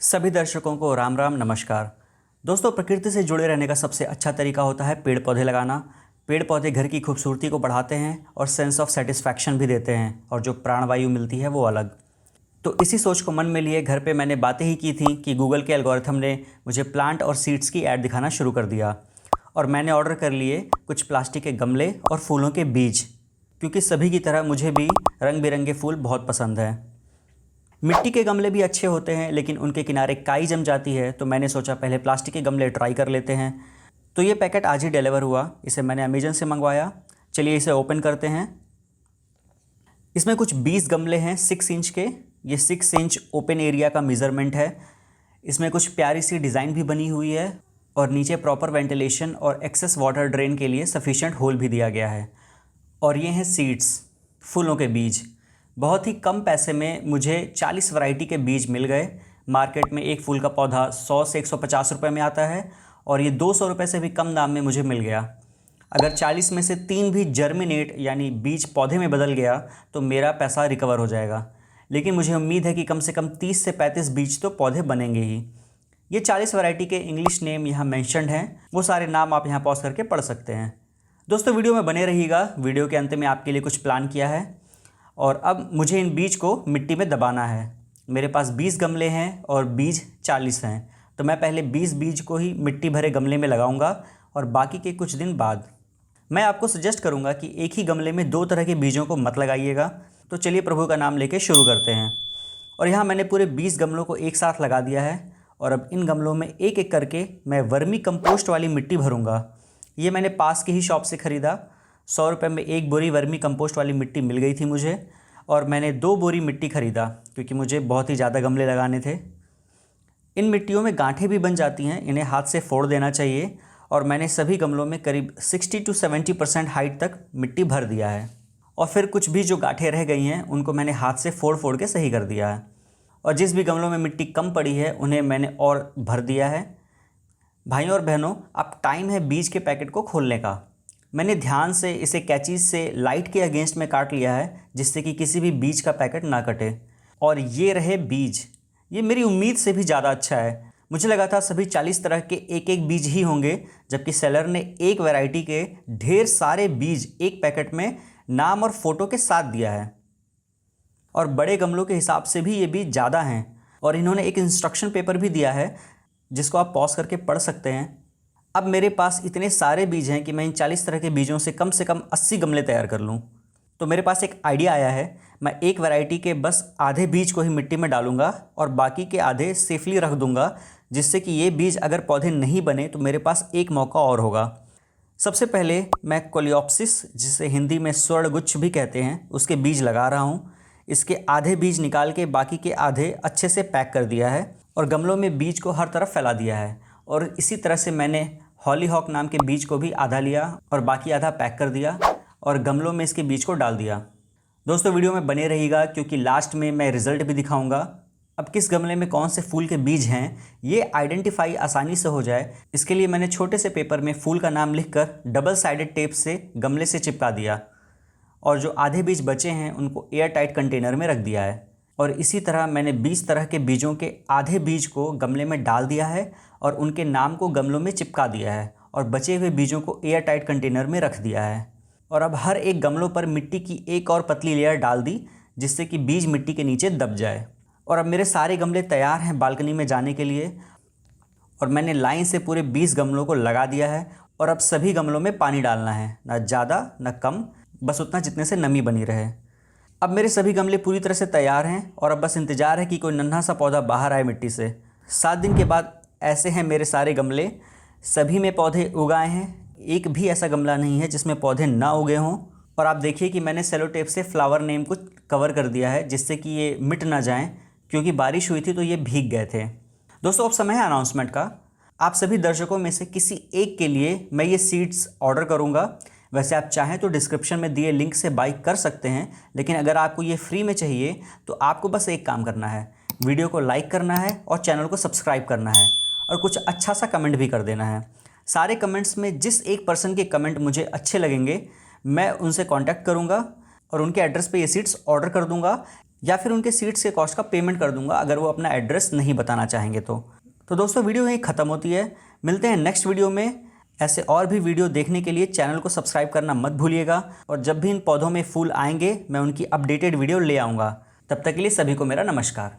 सभी दर्शकों को राम राम नमस्कार। दोस्तों, प्रकृति से जुड़े रहने का सबसे अच्छा तरीका होता है पेड़ पौधे लगाना। पेड़ पौधे घर की खूबसूरती को बढ़ाते हैं और सेंस ऑफ सेटिस्फैक्शन भी देते हैं, और जो प्राणवायु मिलती है वो अलग। तो इसी सोच को मन में लिए घर पे मैंने बातें ही की थी कि गूगल के एल्गोरिथम ने मुझे प्लांट और सीड्स की ऐड दिखाना शुरू कर दिया, और मैंने ऑर्डर कर लिए कुछ प्लास्टिक के गमले और फूलों के बीज, क्योंकि सभी की तरह मुझे भी रंग बिरंगे फूल बहुत पसंद हैं। मिट्टी के गमले भी अच्छे होते हैं, लेकिन उनके किनारे काई जम जाती है, तो मैंने सोचा पहले प्लास्टिक के गमले ट्राई कर लेते हैं। तो ये पैकेट आज ही डिलीवर हुआ। इसे मैंने अमेजन से मंगवाया। चलिए इसे ओपन करते हैं। इसमें कुछ 20 गमले हैं 6 इंच के। ये 6 इंच ओपन एरिया का मेज़रमेंट है। इसमें कुछ प्यारी सी डिज़ाइन भी बनी हुई है, और नीचे प्रॉपर वेंटिलेशन और एक्सेस वाटर ड्रेन के लिए सफिशिएंट होल भी दिया गया है। और ये हैं सीड्स, फूलों के बीज। बहुत ही कम पैसे में मुझे 40 वैरायटी के बीज मिल गए। मार्केट में एक फूल का पौधा 100 से 150 रुपये में आता है, और ये 200 रुपये से भी कम दाम में मुझे मिल गया। अगर 40 में से 3 भी जर्मिनेट यानी बीज पौधे में बदल गया तो मेरा पैसा रिकवर हो जाएगा। लेकिन मुझे उम्मीद है कि कम से कम 30 से 35 बीज तो पौधे बनेंगे ही। ये 40 वैरायटी के इंग्लिश नेम यहाँ मैंशनड हैं। वो सारे नाम आप यहाँ पॉज करके पढ़ सकते हैं। दोस्तों, वीडियो में बने रहिएगा। वीडियो के अंत में आपके लिए कुछ प्लान किया है, और अब मुझे इन बीज को मिट्टी में दबाना है। मेरे पास 20 गमले हैं और बीज 40 हैं, तो मैं पहले 20 बीज को ही मिट्टी भरे गमले में लगाऊंगा, और बाकी के कुछ दिन बाद। मैं आपको सजेस्ट करूंगा कि एक ही गमले में 2 तरह के बीजों को मत लगाइएगा। तो चलिए प्रभु का नाम लेके शुरू करते हैं। और यहाँ मैंने पूरे 20 गमलों को एक साथ लगा दिया है, और अब इन गमलों में एक एक करके मैं वर्मी कंपोस्ट वाली मिट्टी भरूँगा। ये मैंने पास की ही शॉप से ख़रीदा। 100 रुपये में 1 बोरी वर्मी कंपोस्ट वाली मिट्टी मिल गई थी मुझे, और मैंने 2 बोरी मिट्टी ख़रीदा, क्योंकि मुझे बहुत ही ज़्यादा गमले लगाने थे। इन मिट्टियों में गांठें भी बन जाती हैं, इन्हें हाथ से फोड़ देना चाहिए। और मैंने सभी गमलों में करीब 60 to 70% हाइट तक मिट्टी भर दिया है। और फिर कुछ भी जो गांठें रह गई हैं उनको मैंने हाथ से फोड़ फोड़ के सही कर दिया है। और जिस भी गमलों में मिट्टी कम पड़ी है उन्हें मैंने और भर दिया है। भाइयों और बहनों, अब टाइम है बीज के पैकेट को खोलने का। मैंने ध्यान से इसे कैंची से लाइट के अगेंस्ट में काट लिया है, जिससे कि किसी भी बीज का पैकेट ना कटे। और ये रहे बीज। ये मेरी उम्मीद से भी ज़्यादा अच्छा है। मुझे लगा था सभी 40 तरह के एक एक बीज ही होंगे, जबकि सेलर ने एक वैरायटी के ढेर सारे बीज एक पैकेट में नाम और फ़ोटो के साथ दिया है। और बड़े गमलों के हिसाब से भी ये बीज ज़्यादा हैं। और इन्होंने एक इंस्ट्रक्शन पेपर भी दिया है, जिसको आप पॉज करके पढ़ सकते हैं। अब मेरे पास इतने सारे बीज हैं कि मैं इन 40 तरह के बीजों से कम 80 गमले तैयार कर लूँ। तो मेरे पास एक आइडिया आया है। मैं एक वैरायटी के बस आधे बीज को ही मिट्टी में डालूंगा, और बाकी के आधे सेफली रख दूंगा, जिससे कि ये बीज अगर पौधे नहीं बने तो मेरे पास एक मौका और होगा। सबसे पहले मैं कोलियोप्सिस, जिसे हिंदी में स्वर्णगुच्छ भी कहते हैं, उसके बीज लगा रहा हूँ। इसके आधे बीज निकाल के बाकी के आधे अच्छे से पैक कर दिया है, और गमलों में बीज को हर तरफ फैला दिया है। और इसी तरह से मैंने हॉलीहॉक नाम के बीज को भी आधा लिया और बाकी आधा पैक कर दिया, और गमलों में इसके बीज को डाल दिया। दोस्तों, वीडियो में बने रहिएगा, क्योंकि लास्ट में मैं रिज़ल्ट भी दिखाऊंगा। अब किस गमले में कौन से फूल के बीज हैं ये आइडेंटिफाई आसानी से हो जाए, इसके लिए मैंने छोटे से पेपर में फूल का नाम लिखकर डबल साइडेड टेप से गमले से चिपका दिया, और जो आधे बीज बचे हैं उनको एयर टाइट कंटेनर में रख दिया है। और इसी तरह मैंने 20 तरह के बीजों के आधे बीज को गमले में डाल दिया है, और उनके नाम को गमलों में चिपका दिया है, और बचे हुए बीजों को एयर टाइट कंटेनर में रख दिया है। और अब हर एक गमलों पर मिट्टी की एक और पतली लेयर डाल दी, जिससे कि बीज मिट्टी के नीचे दब जाए। और अब मेरे सारे गमले तैयार हैं बालकनी में जाने के लिए, और मैंने लाइन से पूरे 20 गमलों को लगा दिया है। और अब सभी गमलों में पानी डालना है, ना ज़्यादा ना कम, बस उतना जितने से नमी बनी रहे। अब मेरे सभी गमले पूरी तरह से तैयार हैं, और अब बस इंतज़ार है कि कोई नन्हा सा पौधा बाहर आए मिट्टी से। 7 दिन के बाद ऐसे हैं मेरे सारे गमले। सभी में पौधे उगाए हैं, एक भी ऐसा गमला नहीं है जिसमें पौधे ना उगे हों। और आप देखिए कि मैंने सेलो टेप से फ्लावर नेम को कवर कर दिया है, जिससे कि ये मिट ना जाएं, क्योंकि बारिश हुई थी तो ये भीग गए थे। दोस्तों, अब समय है अनाउंसमेंट का। आप सभी दर्शकों में से किसी एक के लिए मैं ये सीड्स ऑर्डर करूँगा। वैसे आप चाहें तो डिस्क्रिप्शन में दिए लिंक से बाई कर सकते हैं, लेकिन अगर आपको ये फ्री में चाहिए तो आपको बस एक काम करना है, वीडियो को लाइक करना है और चैनल को सब्सक्राइब करना है, और कुछ अच्छा सा कमेंट भी कर देना है। सारे कमेंट्स में जिस एक पर्सन के कमेंट मुझे अच्छे लगेंगे मैं उनसे कांटेक्ट करूंगा, और उनके एड्रेस पे ये सीड्स ऑर्डर कर दूंगा। या फिर उनके सीड्स के कॉस्ट का पेमेंट कर दूंगा अगर वो अपना एड्रेस नहीं बताना चाहेंगे तो दोस्तों वीडियो यहीं ख़त्म होती है। मिलते हैं नेक्स्ट वीडियो में। ऐसे और भी वीडियो देखने के लिए चैनल को सब्सक्राइब करना मत भूलिएगा, और जब भी इन पौधों में फूल आएंगे मैं उनकी अपडेटेड वीडियो ले आऊँगा। तब तक के लिए सभी को मेरा नमस्कार।